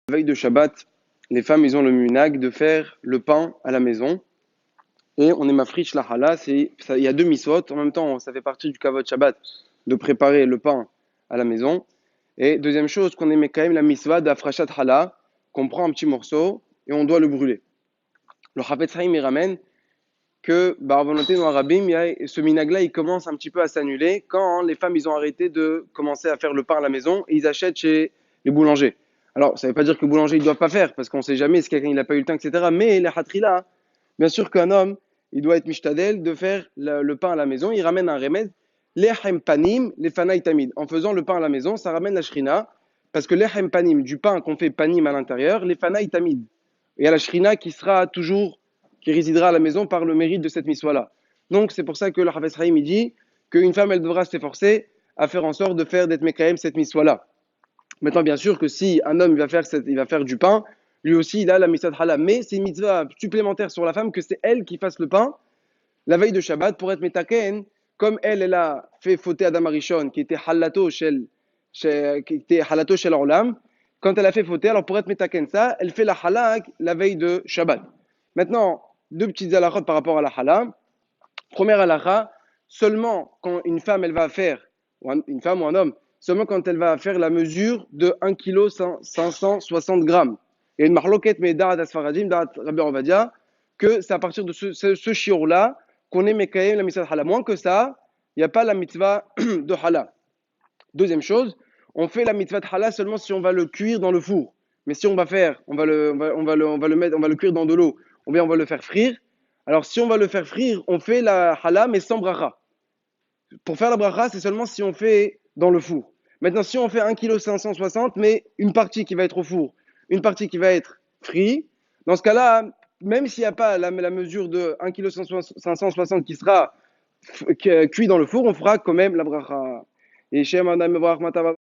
La veille de Shabbat, les femmes, ils ont le munag de faire le pain à la maison. Et on est mafrish la challah, il y a deux miswot. En même temps, ça fait partie du kavod Shabbat de préparer le pain à la maison. Et deuxième chose, qu'on aimait quand même la miswa d'afrashat challah, qu'on prend un petit morceau et on doit le brûler. Le Chafetz Chaim, il ramène que, par volonté de Rabim, ce minag-là, il commence un petit peu à s'annuler quand les femmes, ils ont arrêté de commencer à faire le pain à la maison et ils achètent chez les boulangers. Alors, ça ne veut pas dire que le boulanger, il ne doit pas faire, parce qu'on ne sait jamais si quelqu'un n'a pas eu le temps, etc. Mais les hatrila, bien sûr qu'un homme, il doit être mishtadel de faire le pain à la maison. Il ramène un remède, l'echem panim, les fanaï tamid. En faisant le pain à la maison, ça ramène la shrina, parce que l'echem panim, du pain qu'on fait panim à l'intérieur, les fanaï tamid. Et il y a la shrina qui sera toujours, qui résidera à la maison par le mérite de cette miswa-là. Donc, c'est pour ça que le Chafetz Chaim, il dit qu'une femme, elle devra s'efforcer à faire en sorte de faire d'être mekahem cette miswa-là. Maintenant, bien sûr que si un homme il va faire du pain, lui aussi, il a la mitzvah de halal. Mais c'est une mitzvah supplémentaire sur la femme que c'est elle qui fasse le pain la veille de Shabbat pour être metaken, comme elle a fait fauter Adam Arishon, qui était halato shel olam. Quand elle a fait fauter, alors pour être metaken ça, elle fait la halak la veille de Shabbat. Maintenant, deux petites halachot par rapport à la halak. Première halakha, seulement quand une femme, elle va faire, une femme ou un homme, seulement quand elle va faire la mesure de 1 kg 560 grammes. Il y a une marloquette, mais Da'at Asfaradim, Da'at Rabbi Ovadia, que c'est à partir de ce shiur-là qu'on est mekayem la mitzvah de halal. Moins que ça, il n'y a pas la mitzvah de halal. Deuxième chose, on fait la mitzvah de halal seulement si on va le cuire dans le four. Mais si on va le cuire dans de l'eau, ou bien on va le faire frire. Alors si on va le faire frire, on fait la halal mais sans bracha. Pour faire la bracha, c'est seulement si on fait dans le four. Maintenant, si on fait 1 kg 560, mais une partie qui va être au four, une partie qui va être frite, dans ce cas-là, même s'il n'y a pas la mesure de 1 kg 560 qui sera cuit dans le four, on fera quand même la bracha. Et